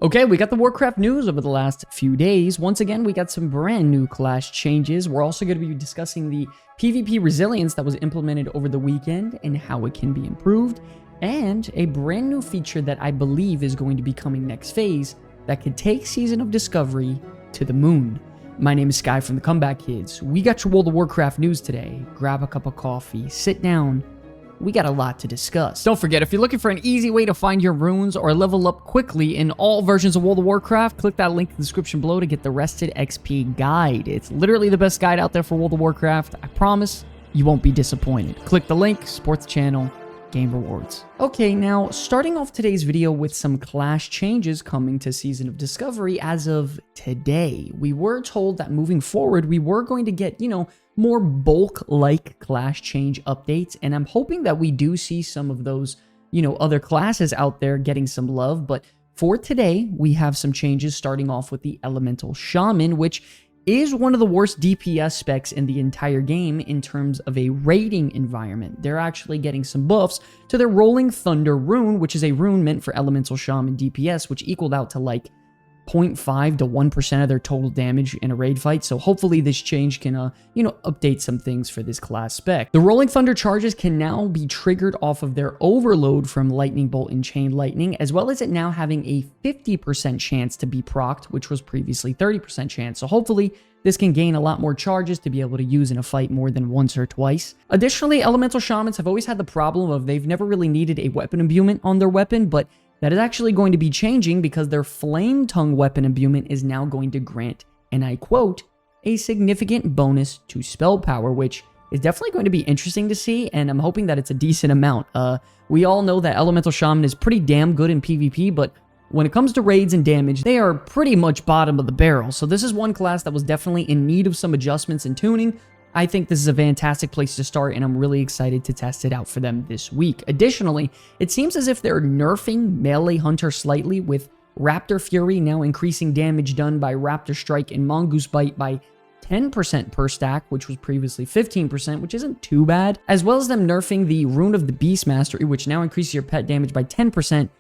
Okay, we got the Warcraft news over the last few days. Once again, we got some brand new class changes. We're also going to be discussing the PvP resilience that was implemented over the weekend and how it can be improved, and a brand new feature that I believe is going to be coming next phase that could take Season of Discovery to the moon. My name is Sky from the Comeback Kids. We got your World of Warcraft news today. Grab a cup of coffee, sit down. We got a lot to discuss. Don't forget, if you're looking for an easy way to find your runes or level up quickly in all versions of World of Warcraft, click that link in the description below to get the Rested XP guide. It's literally the best guide out there for World of Warcraft. I promise you won't be disappointed. Click the link, support the channel, gain rewards. Okay, now starting off today's video with some class changes coming to Season of Discovery as of today. We were told that moving forward, we were going to get, more bulk-like class change updates, and I'm hoping that we do see some of those, other classes out there getting some love. But for today, we have some changes starting off with the Elemental Shaman, which is one of the worst DPS specs in the entire game in terms of a raiding environment. They're actually getting some buffs to their Rolling Thunder rune, which is a rune meant for Elemental Shaman DPS, which equaled out to like 0.5 to 1% of their total damage in a raid fight. So hopefully this change can, update some things for this class spec. The Rolling Thunder charges can now be triggered off of their overload from Lightning Bolt and Chain Lightning, as well as it now having a 50% chance to be procced, which was previously 30% chance. So hopefully this can gain a lot more charges to be able to use in a fight more than once or twice. Additionally, Elemental Shamans have always had the problem of they've never really needed a weapon imbuement on their weapon, but that is actually going to be changing because their Flame Tongue weapon imbuement is now going to grant, and I quote, a significant bonus to spell power, which is definitely going to be interesting to see, and I'm hoping that it's a decent amount. We all know that Elemental Shaman is pretty damn good in PvP, but when it comes to raids and damage, they are pretty much bottom of the barrel. So this is one class that was definitely in need of some adjustments and tuning. I think this is a fantastic place to start, and I'm really excited to test it out for them this week. Additionally, it seems as if they're nerfing Melee Hunter slightly, with Raptor Fury now increasing damage done by Raptor Strike and Mongoose Bite by 10% per stack, which was previously 15%, which isn't too bad, as well as them nerfing the Rune of the Beast Mastery, which now increases your pet damage by 10%,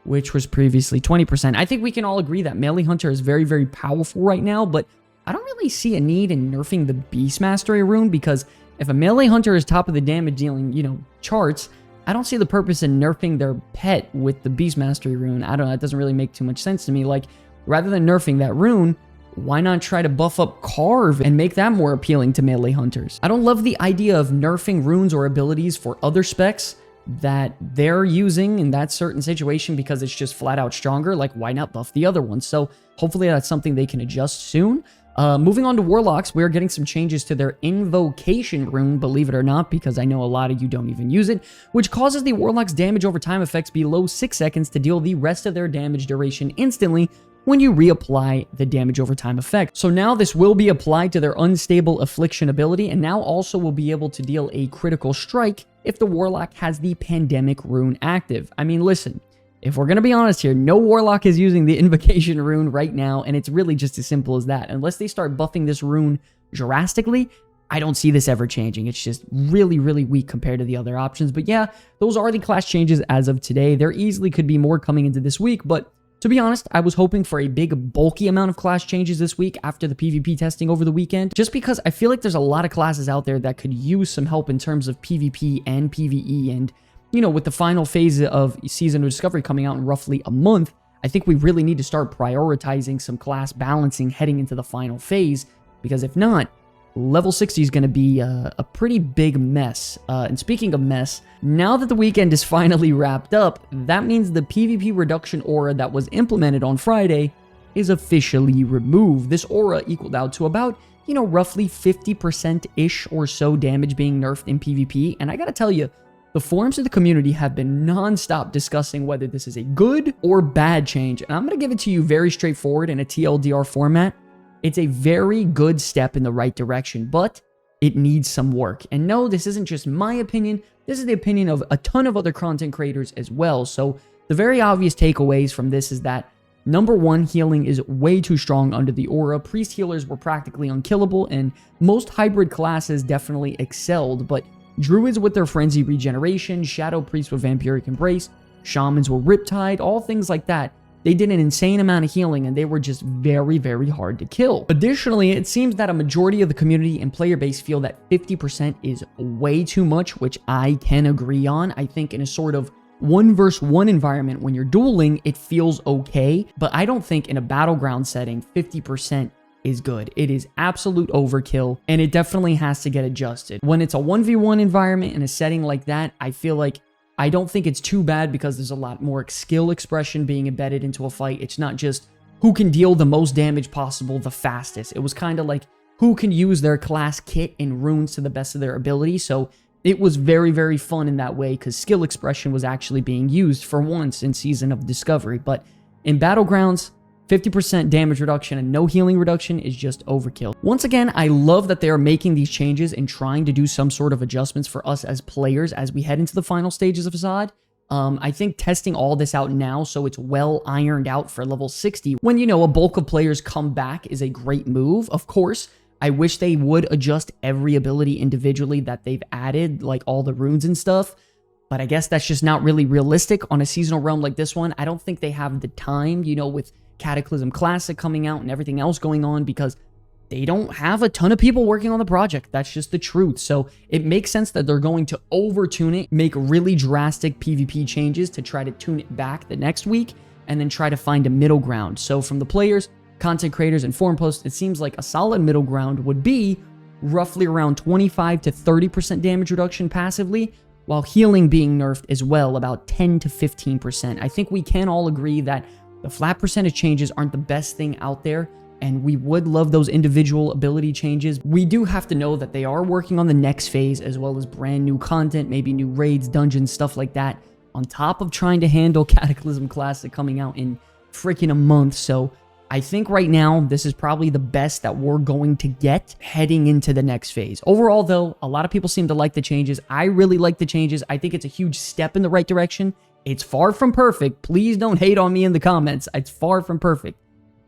which was previously 20%. I think we can all agree that Melee Hunter is very, very powerful right now, but I don't really see a need in nerfing the Beast Mastery rune, because if a Melee Hunter is top of the damage dealing, charts, I don't see the purpose in nerfing their pet with the Beast Mastery rune. I don't know, it doesn't really make too much sense to me. Like, rather than nerfing that rune, why not try to buff up Carve and make that more appealing to Melee Hunters? I don't love the idea of nerfing runes or abilities for other specs that they're using in that certain situation because it's just flat out stronger. Like, why not buff the other ones? So hopefully that's something they can adjust soon. Moving on to Warlocks, we are getting some changes to their Invocation rune, believe it or not, because I know a lot of you don't even use it, which causes the Warlock's damage over time effects below 6 seconds to deal the rest of their damage duration instantly when you reapply the damage over time effect. So now this will be applied to their Unstable Affliction ability, and now also will be able to deal a critical strike if the Warlock has the Pandemic rune active. I mean, listen, if we're going to be honest here, no Warlock is using the Invocation rune right now, and it's really just as simple as that. Unless they start buffing this rune drastically, I don't see this ever changing. It's just really, really weak compared to the other options. But yeah, those are the class changes as of today. There easily could be more coming into this week, but to be honest, I was hoping for a big, bulky amount of class changes this week after the PvP testing over the weekend, just because I feel like there's a lot of classes out there that could use some help in terms of PvP and PvE, and with the final phase of Season of Discovery coming out in roughly a month, I think we really need to start prioritizing some class balancing heading into the final phase, because if not, level 60 is going to be a pretty big mess. And speaking of mess, now that the weekend is finally wrapped up, that means the PvP reduction aura that was implemented on Friday is officially removed. This aura equaled out to about, roughly 50%-ish or so damage being nerfed in PvP, and I gotta tell you, the forums of the community have been non-stop discussing whether this is a good or bad change, and I'm going to give it to you very straightforward in a TLDR format. It's a very good step in the right direction, but it needs some work. And no, this isn't just my opinion, this is the opinion of a ton of other content creators as well. So the very obvious takeaways from this is that, number one, healing is way too strong under the aura. Priest healers were practically unkillable, and most hybrid classes definitely excelled, but Druids with their Frenzy Regeneration, Shadow Priests with Vampiric Embrace, Shamans were Riptide, all things like that they did an insane amount of healing and they were just very, very hard to kill. Additionally, it seems that a majority of the community and player base feel that 50% is way too much, which I can agree on. I think in a sort of 1v1 environment when you're dueling, it feels okay, but I don't think in a battleground setting, 50% is good. It is absolute overkill, and it definitely has to get adjusted. When it's a 1v1 environment in a setting like that, I feel like I don't think it's too bad because there's a lot more skill expression being embedded into a fight. It's not just who can deal the most damage possible the fastest. It was kind of like who can use their class kit and runes to the best of their ability. So it was very, very fun in that way because skill expression was actually being used for once in Season of Discovery. But in Battlegrounds, 50% damage reduction and no healing reduction is just overkill. Once again, I love that they are making these changes and trying to do some sort of adjustments for us as players as we head into the final stages of SOD. I think testing all this out now so it's well ironed out for level 60 when, you know, a bulk of players come back is a great move. Of course, I wish they would adjust every ability individually that they've added, like all the runes and stuff. But I guess that's just not really realistic on a seasonal realm like this one. I don't think they have the time, you know, with Cataclysm Classic coming out and everything else going on because they don't have a ton of people working on the project. That's just the truth. So it makes sense that they're going to over-tune it, make really drastic PvP changes to try to tune it back the next week, and then try to find a middle ground. So from the players, content creators, and forum posts, it seems like a solid middle ground would be roughly around 25 to 30% damage reduction passively, while healing being nerfed as well, about 10 to 15%. I think we can all agree that the flat percentage changes aren't the best thing out there, and we would love those individual ability changes. We do have to know that they are working on the next phase, as well as brand new content, maybe new raids, dungeons, stuff like that, on top of trying to handle Cataclysm Classic coming out in freaking a month. So I think right now, this is probably the best that we're going to get heading into the next phase. Overall, though, a lot of people seem to like the changes. I really like the changes. I think it's a huge step in the right direction. It's far from perfect. Please don't hate on me in the comments. It's far from perfect.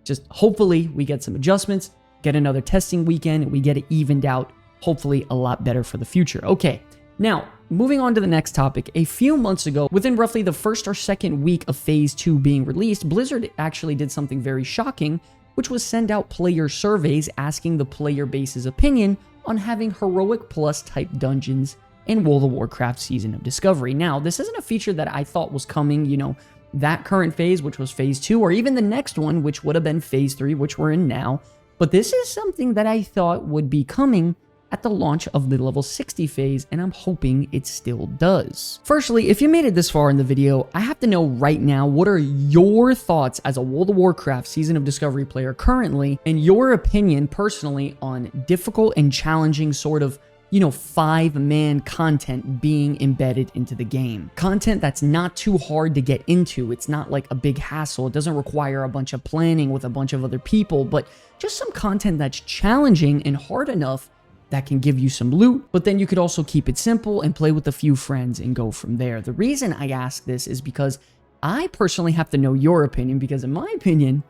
Just hopefully we get some adjustments, get another testing weekend, and we get it evened out, hopefully a lot better for the future. Okay, now, moving on to the next topic. A few months ago, within roughly the first or second week of Phase 2 being released, Blizzard actually did something very shocking, which was send out player surveys asking the player base's opinion on having Heroic Plus type dungeons in World of Warcraft Season of Discovery. Now, this isn't a feature that I thought was coming, you know, that current phase, which was Phase 2, or even the next one, which would have been Phase 3, which we're in now. But this is something that I thought would be coming at the launch of the level 60 phase, and I'm hoping it still does. Firstly, if you made it this far in the video, I have to know right now, what are your thoughts as a World of Warcraft Season of Discovery player currently, and your opinion personally on difficult and challenging sort of, you know, 5-man content being embedded into the game. Content that's not too hard to get into. It's not like a big hassle. It doesn't require a bunch of planning with a bunch of other people, but just some content that's challenging and hard enough that can give you some loot, but then you could also keep it simple and play with a few friends and go from there. The reason I ask this is because I personally have to know your opinion, because in my opinion,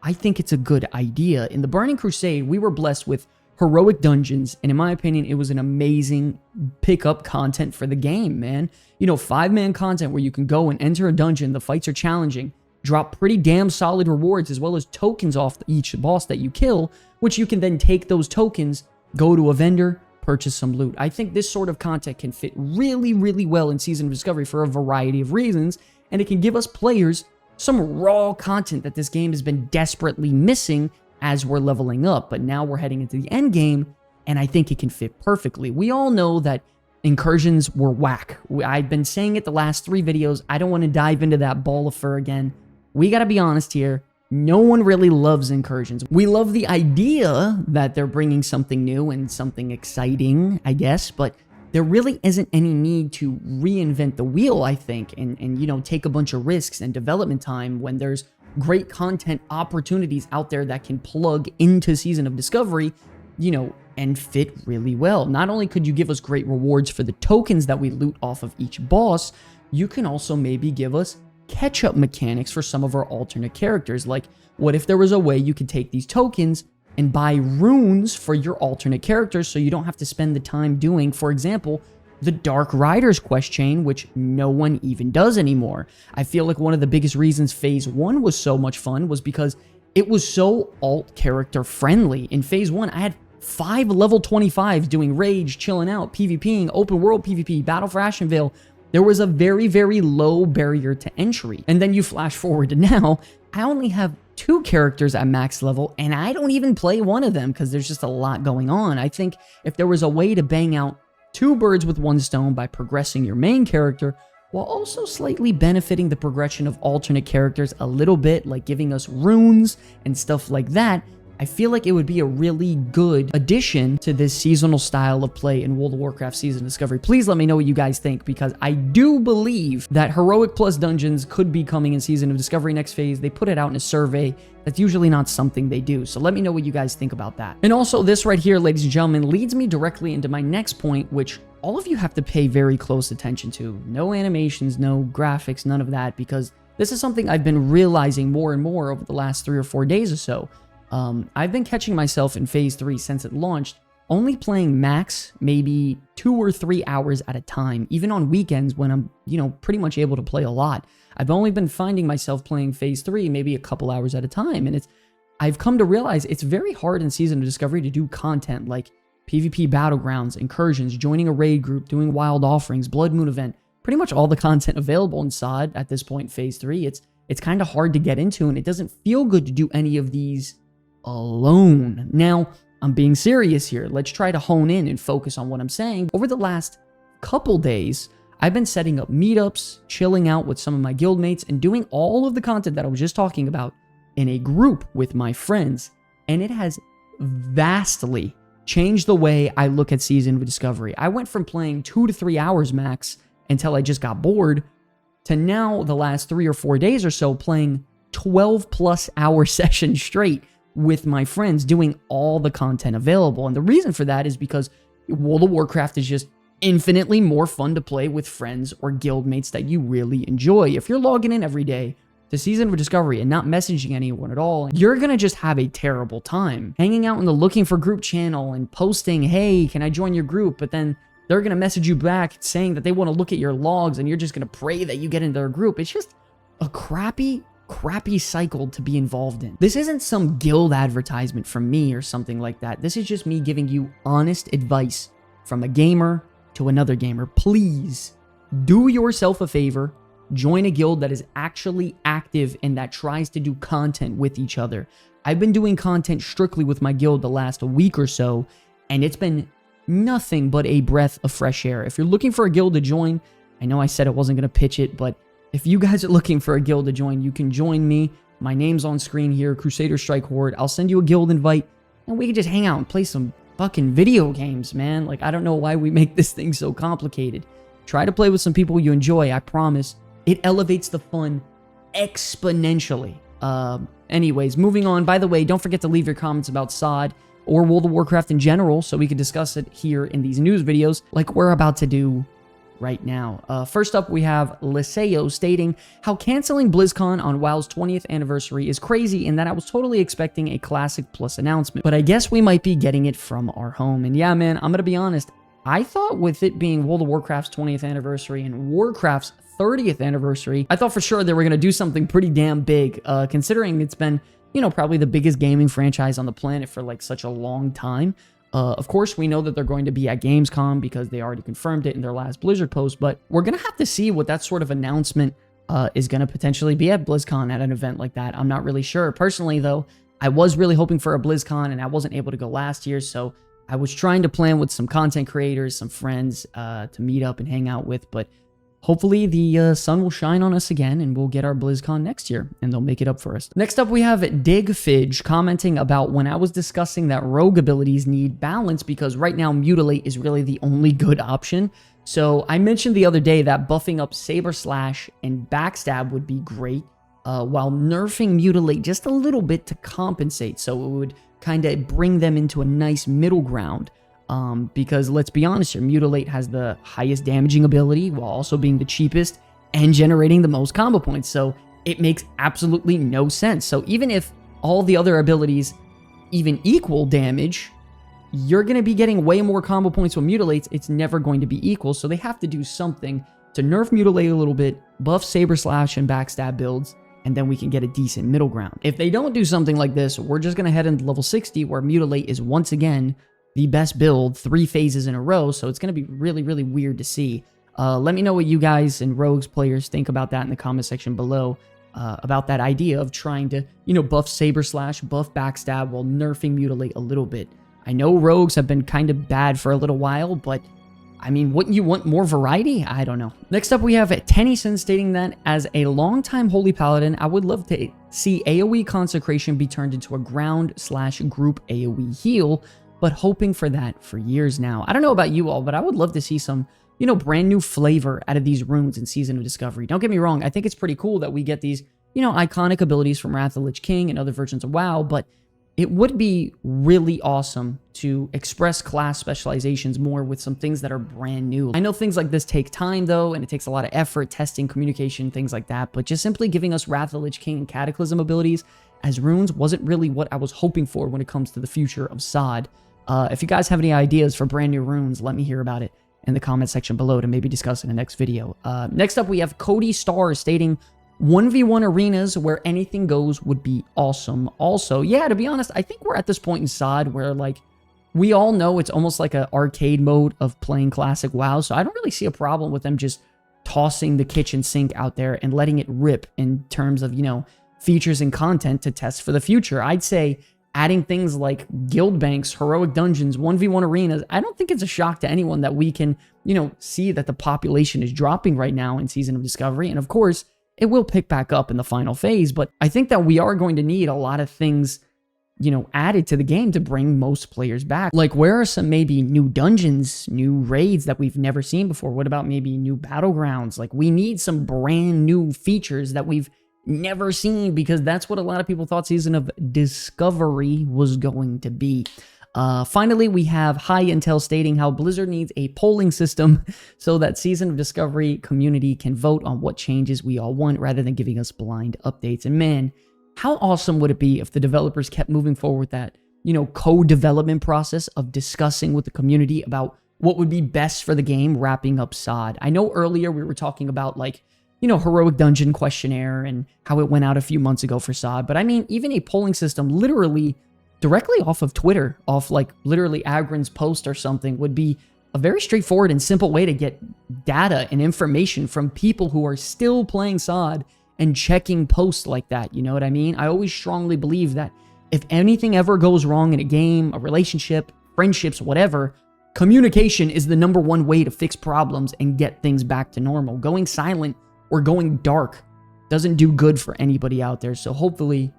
I think it's a good idea. In the Burning Crusade, we were blessed with heroic dungeons, and in my opinion, it was an amazing pickup content for the game, man. You know, 5-man content where you can go and enter a dungeon, the fights are challenging, drop pretty damn solid rewards, as well as tokens off each boss that you kill, which you can then take those tokens, go to a vendor, purchase some loot. I think this sort of content can fit really, really well in Season of Discovery for a variety of reasons, and it can give us players some raw content that this game has been desperately missing as we're leveling up. But now we're heading into the end game, and I think it can fit perfectly. We all know that incursions were whack. I've been saying it the last 3 videos. I don't want to dive into that ball of fur again. We got to be honest here. No one really loves incursions. We love the idea that they're bringing something new and something exciting, I guess, but there really isn't any need to reinvent the wheel, I think, and you know, take a bunch of risks and development time when there's great content opportunities out there that can plug into Season of Discovery, you know, and fit really well. Not only could you give us great rewards for the tokens that we loot off of each boss, you can also maybe give us catch-up mechanics for some of our alternate characters. Like, what if there was a way you could take these tokens and buy runes for your alternate characters so you don't have to spend the time doing, for example, the Dark Riders quest chain, which no one even does anymore. I feel like one of the biggest reasons Phase 1 was so much fun was because it was so alt character friendly. In Phase 1, I had 5 level 25s doing rage, chilling out, PvPing, open world PvP, battle for Ashenvale. There was a very, very low barrier to entry. And then you flash forward to now, I only have 2 characters at max level, and I don't even play one of them because there's just a lot going on. I think if there was a way to bang out 2 birds with 1 stone by progressing your main character, while also slightly benefiting the progression of alternate characters a little bit, like giving us runes and stuff like that, I feel like it would be a really good addition to this seasonal style of play in World of Warcraft Season Discovery. Please let me know what you guys think, because I do believe that Heroic Plus Dungeons could be coming in Season of Discovery next phase. They put it out in a survey. That's usually not something they do, so let me know what you guys think about that. And also, this right here, ladies and gentlemen, leads me directly into my next point, which all of you have to pay very close attention to. No animations, no graphics, none of that, because this is something I've been realizing more and more over the last 3 or 4 days or so. I've been catching myself in Phase 3 since it launched, only playing max maybe 2 or 3 hours at a time, even on weekends when I'm, pretty much able to play a lot. I've only been finding myself playing Phase 3 maybe a couple hours at a time, and I've come to realize it's very hard in Season of Discovery to do content like PvP battlegrounds, incursions, joining a raid group, doing wild offerings, Blood Moon event, pretty much all the content available in SOD at this point in Phase 3. It's kind of hard to get into, and it doesn't feel good to do any of these alone. Now, I'm being serious here. Let's try to hone in and focus on what I'm saying. Over the last couple days, I've been setting up meetups, chilling out with some of my guildmates, and doing all of the content that I was just talking about in a group with my friends. And it has vastly changed the way I look at Season of Discovery. I went from playing 2 to 3 hours max until I just got bored, to now the last 3 or 4 days or so playing 12 plus hour sessions straight with my friends, doing all the content available. And the reason for that is because World of Warcraft is just infinitely more fun to play with friends or guildmates that you really enjoy. If you're logging in every day to Season of Discovery and not messaging anyone at all, you're gonna just have a terrible time hanging out in the looking for group channel and posting, hey, can I join your group? But then they're gonna message you back saying that they want to look at your logs, and you're just gonna pray that you get into their group. It's just a crappy cycle to be involved in. This isn't some guild advertisement from me or something like that. This is just me giving you honest advice from a gamer to another gamer. Please do yourself a favor. Join a guild that is actually active and that tries to do content with each other. I've been doing content strictly with my guild the last week or so, and it's been nothing but a breath of fresh air. If you're looking for a guild to join, I know I said I wasn't going to pitch it, but if you guys are looking for a guild to join, you can join me. My name's on screen here, Crusader Strike Horde. I'll send you a guild invite, and we can just hang out and play some fucking video games, man. Like, I don't know why we make this thing so complicated. Try to play with some people you enjoy, I promise. It elevates the fun exponentially. Anyways, moving on. By the way, don't forget to leave your comments about SOD or World of Warcraft in general so we can discuss it here in these news videos like we're about to do right now. First up, we have Liseo stating how canceling BlizzCon on WoW's 20th anniversary is crazy, and that I was totally expecting a Classic Plus announcement, but I guess we might be getting it from our home. And yeah, man, I'm gonna be honest, I thought with it being World of Warcraft's 20th anniversary and Warcraft's 30th anniversary, I thought for sure they were gonna do something pretty damn big, considering it's been, probably the biggest gaming franchise on the planet for like such a long time. Of course, we know that they're going to be at Gamescom because they already confirmed it in their last Blizzard post, but we're going to have to see what that sort of announcement is going to potentially be at BlizzCon at an event like that. I'm not really sure. Personally, though, I was really hoping for a BlizzCon, and I wasn't able to go last year, so I was trying to plan with some content creators, some friends to meet up and hang out with, but hopefully the sun will shine on us again and we'll get our BlizzCon next year and they'll make it up for us. Next up, we have Digfidge commenting about when I was discussing that rogue abilities need balance because right now Mutilate is really the only good option. So I mentioned the other day that buffing up Saber Slash and Backstab would be great while nerfing Mutilate just a little bit to compensate. So it would kind of bring them into a nice middle ground. Because let's be honest here, Mutilate has the highest damaging ability while also being the cheapest and generating the most combo points. So it makes absolutely no sense. So even if all the other abilities even equal damage, you're going to be getting way more combo points with Mutilates. It's never going to be equal, so they have to do something to nerf Mutilate a little bit, buff Saber Slash and Backstab builds, and then we can get a decent middle ground. If they don't do something like this, we're just going to head into level 60, where Mutilate is once again the best build 3 phases in a row, so it's going to be really, really weird to see. Let me know what you guys and Rogues players think about that in the comment section below, about that idea of trying to, buff Saber Slash, buff Backstab while nerfing Mutilate a little bit. I know Rogues have been kind of bad for a little while, but I mean, wouldn't you want more variety? I don't know. Next up, we have Tennyson stating that as a longtime Holy Paladin, I would love to see AoE Consecration be turned into a ground/group AoE heal, but hoping for that for years now. I don't know about you all, but I would love to see some, brand new flavor out of these runes in Season of Discovery. Don't get me wrong, I think it's pretty cool that we get these, iconic abilities from Wrath of the Lich King and other versions of WoW, but it would be really awesome to express class specializations more with some things that are brand new. I know things like this take time though, and it takes a lot of effort, testing, communication, things like that, but just simply giving us Wrath of the Lich King and Cataclysm abilities as runes wasn't really what I was hoping for when it comes to the future of SOD. If you guys have any ideas for brand new runes, let me hear about it in the comment section below to maybe discuss in the next video. Next up, we have Cody Starr stating 1v1 arenas where anything goes would be awesome. Also, yeah, to be honest, I think we're at this point in SOD where, like, we all know it's almost like an arcade mode of playing classic WoW, so I don't really see a problem with them just tossing the kitchen sink out there and letting it rip in terms of, features and content to test for the future. I'd say adding things like guild banks, heroic dungeons, 1v1 arenas, I don't think it's a shock to anyone that we can, see that the population is dropping right now in Season of Discovery, and of course, it will pick back up in the final phase, but I think that we are going to need a lot of things, added to the game to bring most players back. Like, where are some maybe new dungeons, new raids that we've never seen before? What about maybe new battlegrounds? Like, we need some brand new features that we've never seen, because that's what a lot of people thought Season of Discovery was going to be. Finally, we have High Intel stating how Blizzard needs a polling system so that Season of Discovery community can vote on what changes we all want rather than giving us blind updates. And man, how awesome would it be if the developers kept moving forward with that, co-development process of discussing with the community about what would be best for the game wrapping up SOD. I know earlier we were talking about, like, Heroic Dungeon questionnaire and how it went out a few months ago for SOD, but I mean, even a polling system literally directly off of Twitter, off like literally Agrin's post or something, would be a very straightforward and simple way to get data and information from people who are still playing SOD and checking posts like that. You know what I mean? I always strongly believe that if anything ever goes wrong in a game, a relationship, friendships, whatever, communication is the #1 way to fix problems and get things back to normal. Going silent or going dark doesn't do good for anybody out there. So hopefully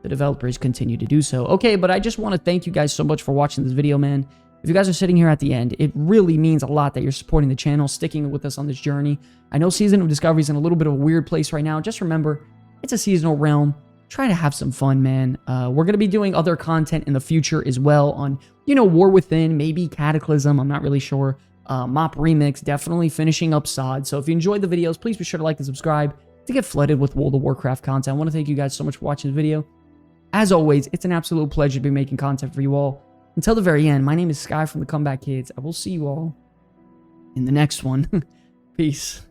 the developers continue to do so. Okay, but I just want to thank you guys so much for watching this video, man. If you guys are sitting here at the end, it really means a lot that you're supporting the channel, sticking with us on this journey. I know Season of Discovery is in a little bit of a weird place right now. Just remember, it's a seasonal realm. Try to have some fun, man. We're going to be doing other content in the future as well on, War Within, maybe Cataclysm, I'm not really sure. Mop Remix, definitely finishing up SOD. So if you enjoyed the videos, please be sure to like and subscribe to get flooded with World of Warcraft content. I want to thank you guys so much for watching this video. As always, it's an absolute pleasure to be making content for you all. Until the very end, my name is Sky from the Comeback Kids. I will see you all in the next one. Peace.